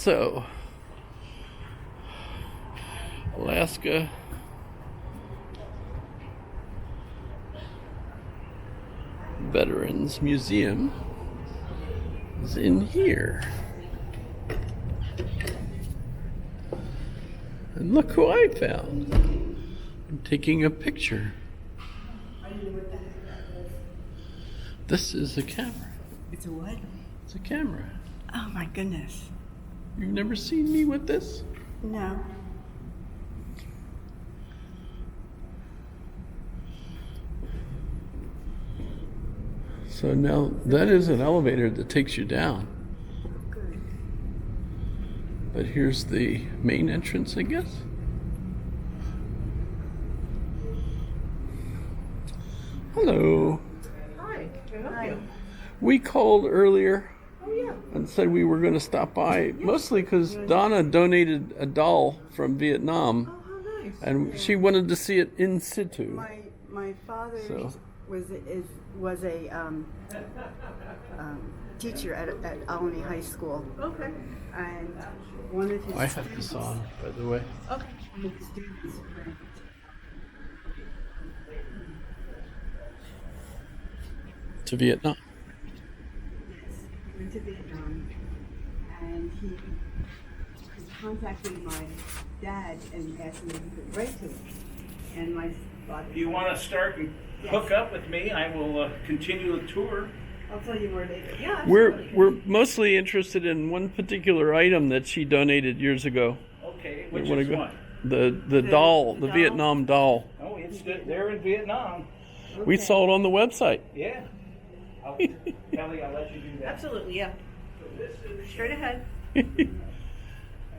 So, Alaska Veterans Museum is in here. And look who I found. I'm taking a picture. This is a camera. It's a what? It's a camera. Oh my goodness. You've never seen me with this? No. So now that is an elevator that takes you down. Good. But here's the main entrance, I guess. Hello. Hi, can I help Hi. you? We called earlier Oh, yeah. and said we were going to stop by, mostly because Donna donated a doll from Vietnam, Oh, how nice. and she wanted to see it in situ. My father So- was a teacher at Albany High School, Okay. and one of his I have this on, by the way. Okay. students To Vietnam. went to Vietnam, and he contacted my dad and asked me if he could write to him. And my father. If you want to start and hook up with me, I will continue the tour. I'll tell you more later. Yeah. We're mostly interested in one particular item that she donated years ago. Okay, You which wanna is go? one? The doll, the doll? Vietnam doll. Oh, it's there in Vietnam. We saw it on the website. Yeah. Kelly, I'll let you do that. Absolutely, yeah. So this is Straight ahead.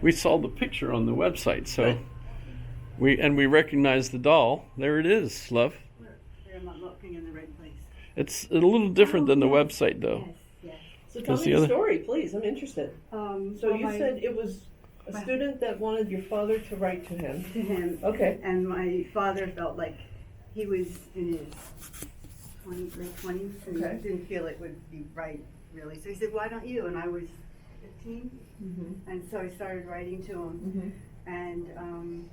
We saw the picture on the website, so we recognized the doll. There it is, love. I'm not looking in the right place. It's a little different than the website, though. Yes. So tell Because me the the other- story, please. I'm interested. So Well, you said it was a my- student that wanted your father to write to him. to him, Okay. and my father felt like he was in his late 20s, and Okay. didn't feel it would be right, really. So he said, "Why don't you?" And I was 15, Mm-hmm. and so I started writing to him. Mm-hmm. And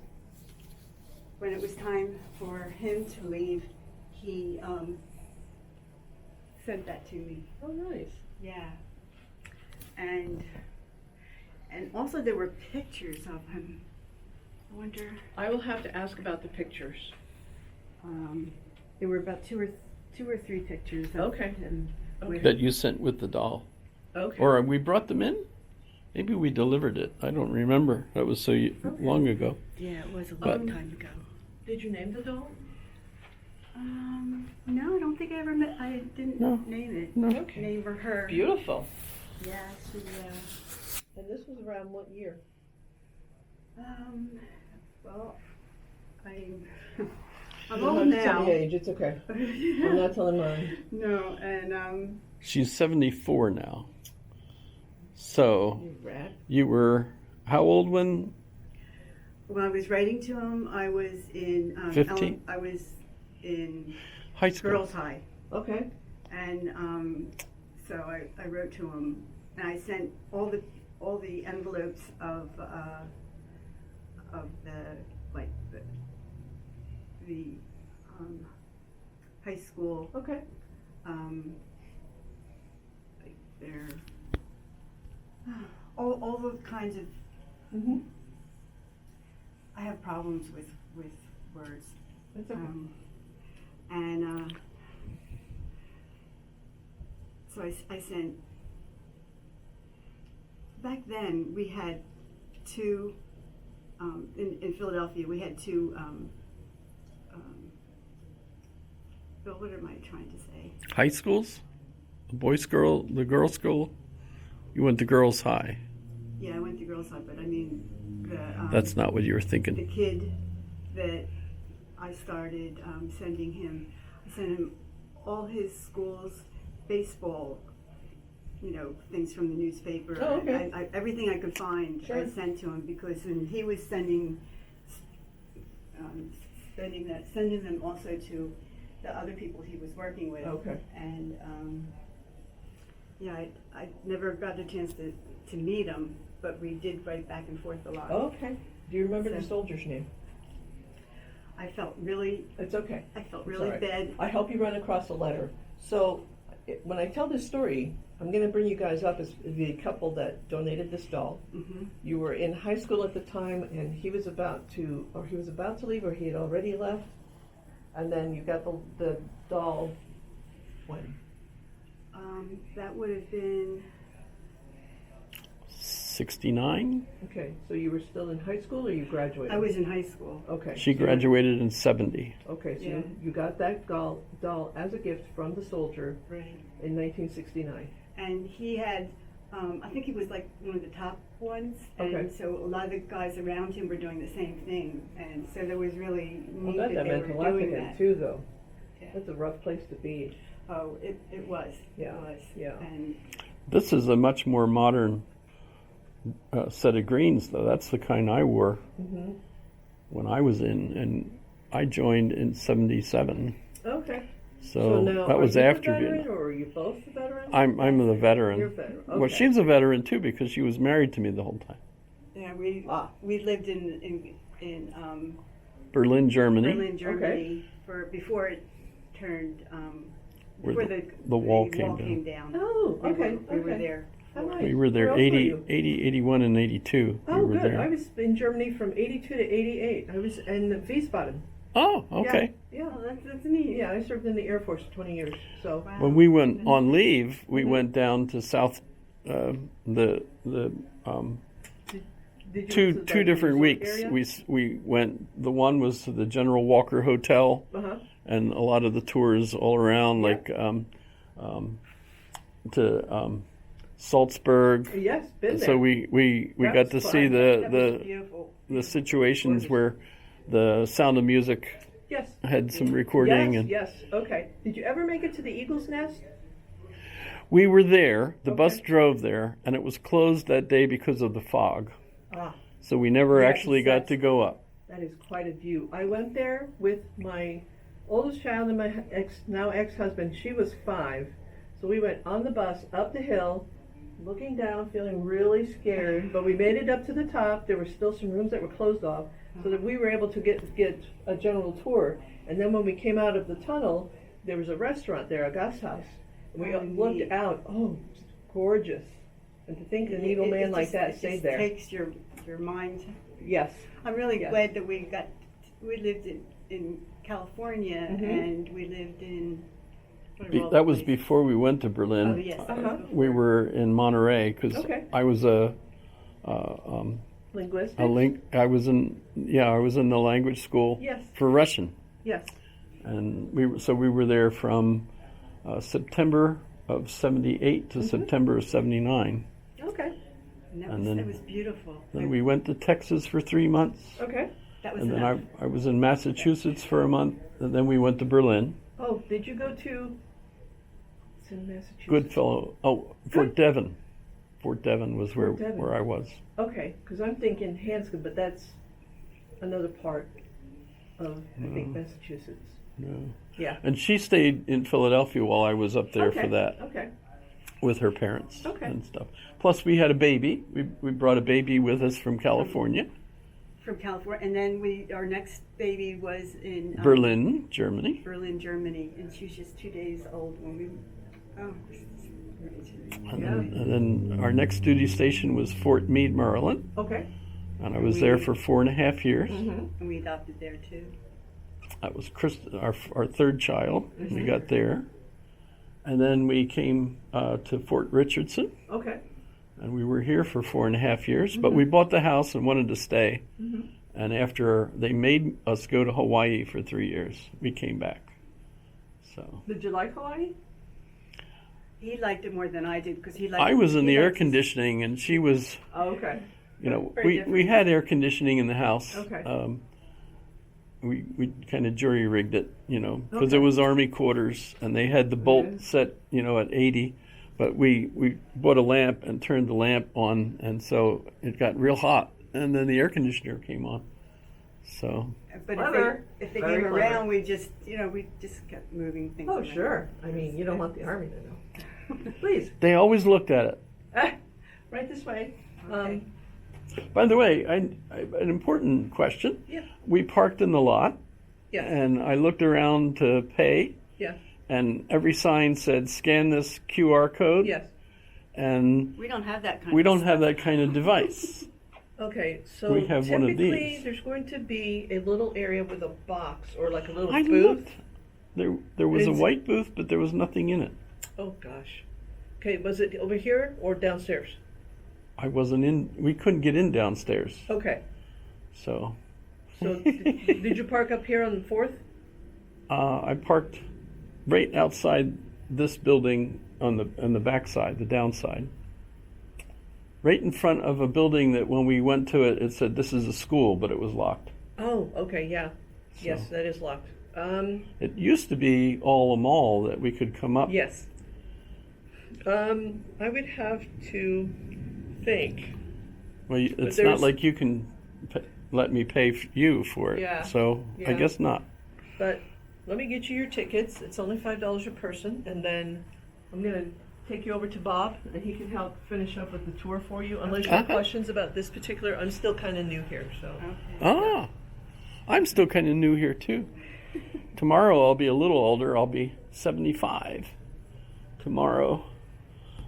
when it was time for him to leave, he sent that to me. Oh, nice. Yeah. And also there were pictures of him. I wonder. I will have to ask about the pictures. There were about two or three pictures of Okay. him. with- That you sent with the doll. Okay. Or we brought them in? Maybe we delivered it. I don't remember. That was so long ago. Yeah, it was a But- long time ago. Did you name the doll? No, I don't think I ever met. I didn't No. name it. No. Okay. Name for her. Beautiful. Yeah, she. And this was around what year? Well, I'm You don't old have to tell now. me age. It's okay. I'm not telling mine. No, and She's 74 now. So You rat. you were how old when? when I was writing to him, I was in 15? I was in High school. girls' high, Okay. and so I wrote to him, and I sent all the envelopes of the high school, Okay. like their all the kinds of. Mm-hmm. I have problems with words. That's okay. And so I sent. Back then, we had two. In Philadelphia, we had two. Bill, what am I trying to say? High schools? The the girls' school? You went to girls' high. Yeah, I went to girls' high, but I mean the. That's not what you were The thinking. kid that I started sending him. I sent him all his school's baseball, things from the newspaper. Oh, okay. I everything I could find, Sure. I sent to him because when he was sending them also to the other people he was working with. Okay. And Yeah, I never got a chance to meet him, but we did write back and forth a lot. Okay. Do you remember the So- soldier's name? I felt really It's okay. I felt It's really all right. bad. I hope you run across a letter. So, when I tell this story, I'm going to bring you guys up as the couple that donated this doll. Hmm. You were in high school at the time, and he was about to leave, or he had already left. And then you got the doll. When? That would have been 69. Okay, so you were still in high school, or you graduated? I was in high school. Okay. She graduated in 70. Okay, so Yeah. you got that doll as a gift from the soldier Right. in 1969. And he had, I think he was like one of the top ones, and Okay. so a lot of the guys around him were doing the same thing, and so there was really Well, neat that that they meant a were lot to doing him that. too, though. Yeah. That's a rough place to be. Oh, it was. Yeah, It was. yeah. And This is a much more modern set of greens, though. That's the kind I wore Mm-hmm. when I was in, and I joined in 77. Okay. So, now, that was are you after the veteran, Vietnam. or are you both the veteran? I'm the veteran. You're a veteran. Okay. Well, she's a veteran too because she was married to me the whole time. yeah, Ah. we lived in Berlin, Germany. Berlin, Germany, before it turned Where before the wall came Oh, down. okay. We were okay. there. How nice. We were there Where else were 80, you? 80, 81, and 82. Oh, we were good. there. I was in Germany from 82 to 88. I was in Wiesbaden. Oh, okay. Yeah. Oh, that's neat. Yeah, I served in the Air Force for 20 years. So, Wow. When we went on leave, we Mm-hmm. went down to South, the did you two different weeks. We went. The one was to the General Walker Hotel, Uh-huh. and a lot of the tours all around, Yeah. like to Salzburg. Yes, been there. So we That got to was see fun. That was the beautiful. situations Gorgeous. where the Sound of Music Yes. had some recording, Yes, and yes. Okay. Did you ever make it to the Eagle's Nest? we were there. The bus Okay. drove there, and it was closed that day because of the fog. Ah, So we never Yes, actually got that's- to go up. that is quite a view. I went there with my oldest child and my now ex-husband. She was 5. So we went on the bus up the hill, looking down, feeling really scared. But we made it up to the top. There were still some rooms that were closed off, so that we were able to get a general tour. And then when we came out of the tunnel, there was a restaurant there, a Gasthaus. And we Oh, looked neat. out. Oh, it's gorgeous. And to think an Eagle man like that stayed just there. takes your mind. Yes. I'm really Yes. glad that we lived in California, Mhm. and we lived in. what are all That the was places? before we went to Berlin. Oh yes, that was Uh-huh. before. We were in Monterey because Okay. I was a Linguistics? I was in the language school Yes. for Russian, Yes. and we were there from September of 78 to Mm-hmm. September of 79. Okay. And and then- that was beautiful. Then we went to Texas for 3 months, Okay. That was and then enough. I was in Massachusetts for a month, and then we went to Berlin. Oh, did you go to? It's in Massachusetts. Goodfellow. Oh, Fort Devon. Fort Devon was Fort Devon. where I was. Okay, because I'm thinking Hanscom, but that's another part of I think Massachusetts. No. Yeah. And she stayed in Philadelphia while I was up there Okay. for that Okay. with her parents Okay. and stuff. Plus, we had a baby. We brought a baby with us from California, From California, and then our next baby was in Berlin, Germany. Berlin, Germany, and she was just 2 days old when we. Oh, And then our next duty station was Fort Meade, Maryland. Okay. And I was there for 4.5 years. Mm-hmm. and we adopted there too. That was our third child. We got there. And then we came to Fort Richardson. Okay. And we were here for 4.5 years, but we bought the house and wanted to stay. Mm-hmm. And after they made us go to Hawaii for 3 years, we came back. So Did you like Hawaii? He liked it more than I did because he liked. I was in he the air liked his- conditioning, and she was, Oh, okay. you know, Very we different. had air conditioning in the house. Okay. We kind of jury rigged it, you know, because Okay. it was Army quarters, and they had the bolt Mhm. set, you know, at 80. But we bought a lamp and turned the lamp on, and so it got real hot, and then the air conditioner came on. So But Clever. if they Very came clever. around, we just kept moving things. Oh, around. sure. I mean, you don't want the army to know. Please, They always looked at it. right this way. Okay. By the way, an important question. Yeah. We parked in the lot, Yes, and I looked around to pay, yes, and every sign said, scan this QR code. yes. And We don't have that kind we of don't stuff. have that kind of device. Okay, so We have one of typically these. there's going to be a little area with a box or like a little I booth. looked. There was a It's- white booth, but there was nothing in it. Oh gosh. Okay, was it over here or downstairs? I wasn't in. We couldn't get in downstairs. Okay, So so did you park up here on the 4th? I parked right outside this building on the back side, the downside. Right in front of a building that when we went to it, it said this is a school, but it was locked. Oh, okay, yeah. Yes, So- that is locked. It used to be all a mall that we could come up. Yes. I would have to think. Well, it's there's- not like you can let me pay you for it. Yeah, So I yeah. guess not. But let me get you your tickets. It's only $5 a person, and then I'm gonna take you over to Bob, and he can help finish up with the tour for you. Unless you have Uh-huh. questions about this particular, I'm still kind of new here, so. Okay. Ah, I'm still kind of new here too. Tomorrow I'll be a little older. I'll be 75. Tomorrow.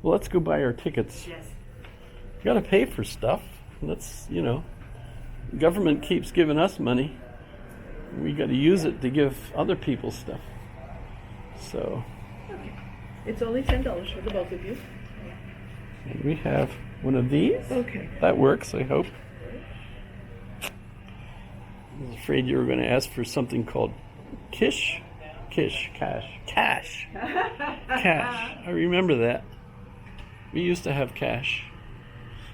Well, let's go buy our tickets. Yes. You got to pay for stuff. That's, government keeps giving us money. We got to use it to give other people stuff. So It's only $10 for the both of you. we have one of these. Okay. That works, I hope. I was afraid you were going to ask for something called cash. Cash. I remember that. We used to have cash.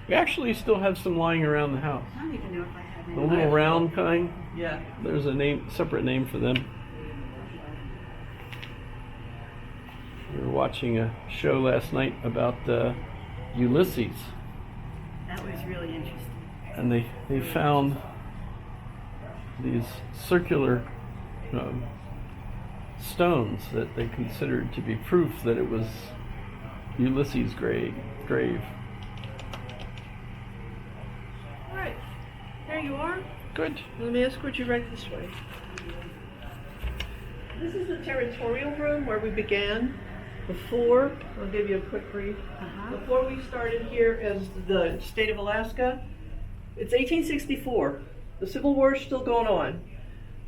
We actually still have some lying around the house. I don't even know if I have The any. little round kind. Yeah. There's a separate name for them. We were watching a show last night about Ulysses, That was really interesting. and they found these circular stones that they considered to be proof that it was Ulysses' grave. All right. There you are. Good. Let me escort you right this way. This is the territorial room where we began before. I'll give you a quick brief. Uh-huh. Before we started here as the state of Alaska, it's 1864. The Civil War is still going on.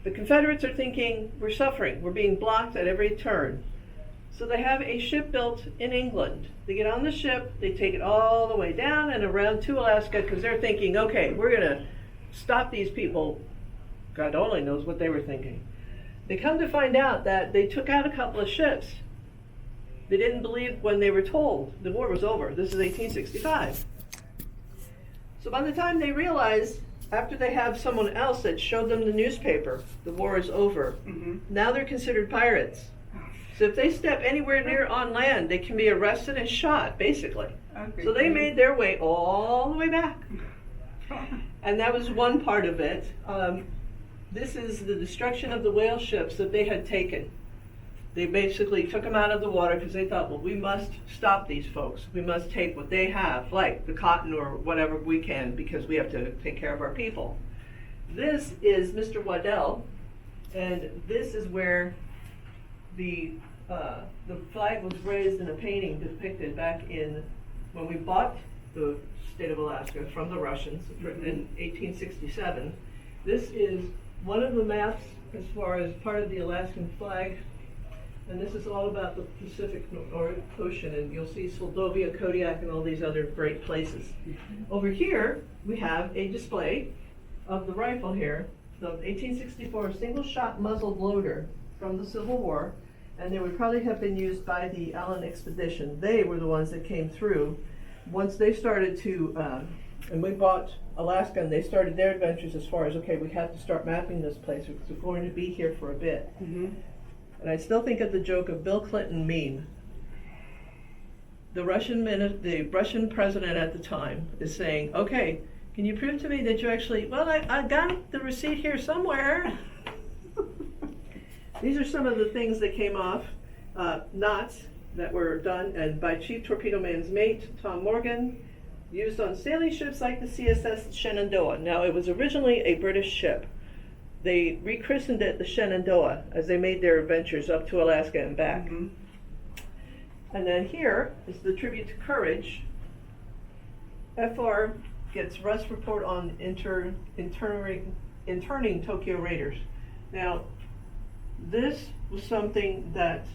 The Confederates are thinking, we're suffering, we're being blocked at every turn. So they have a ship built in England. They get on the ship, they take it all the way down and around to Alaska because they're thinking, okay, we're going to stop these people. God only knows what they were thinking. They come to find out that they took out a couple of ships. They didn't believe when they were told the war was over. This is 1865. So by the time they realize, after they have someone else that showed them the newspaper, the war is over, now they're considered pirates. So if they step anywhere near on land, they can be arrested and shot, basically. Okay. So they made their way all the way back. And that was one part of it. This is the destruction of the whale ships that they had taken. They basically took them out of the water because they thought, well, we must stop these folks. We must take what they have, like the cotton or whatever we can, because we have to take care of our people. This is Mr. Waddell, and this is where the flag was raised in a painting depicted back in when we bought the state of Alaska from the Russians in 1867. This is one of the maps as far as part of the Alaskan flag, and this is all about the Pacific Ocean, and you'll see Soldovia, Kodiak, and all these other great places. Over here, we have a display of the rifle here, the 1864 single-shot muzzled loader from the Civil War, and they would probably have been used by the Allen expedition. They were the ones that came through. Once they started to, and we bought Alaska, and they started their adventures as far as, okay, we have to start mapping this place because we're going to be here for a bit. And I still think of the joke of Bill Clinton meme. The Russian president at the time is saying, okay, can you prove to me that you actually, well, I got the receipt here somewhere. These are some of the things that came off. Knots. that were done and by Chief Torpedo Man's mate, Tom Morgan, used on sailing ships like the CSS Shenandoah. Now, it was originally a British ship. They rechristened it the Shenandoah as they made their adventures up to Alaska and back. Mhm. And then here is the tribute to Courage. FR gets Rust report on interning Tokyo Raiders. Now, this was something that,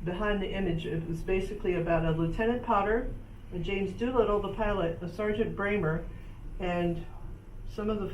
behind the image, it was basically about a Lieutenant Potter, a James Doolittle, the pilot, a Sergeant Bramer, and some of the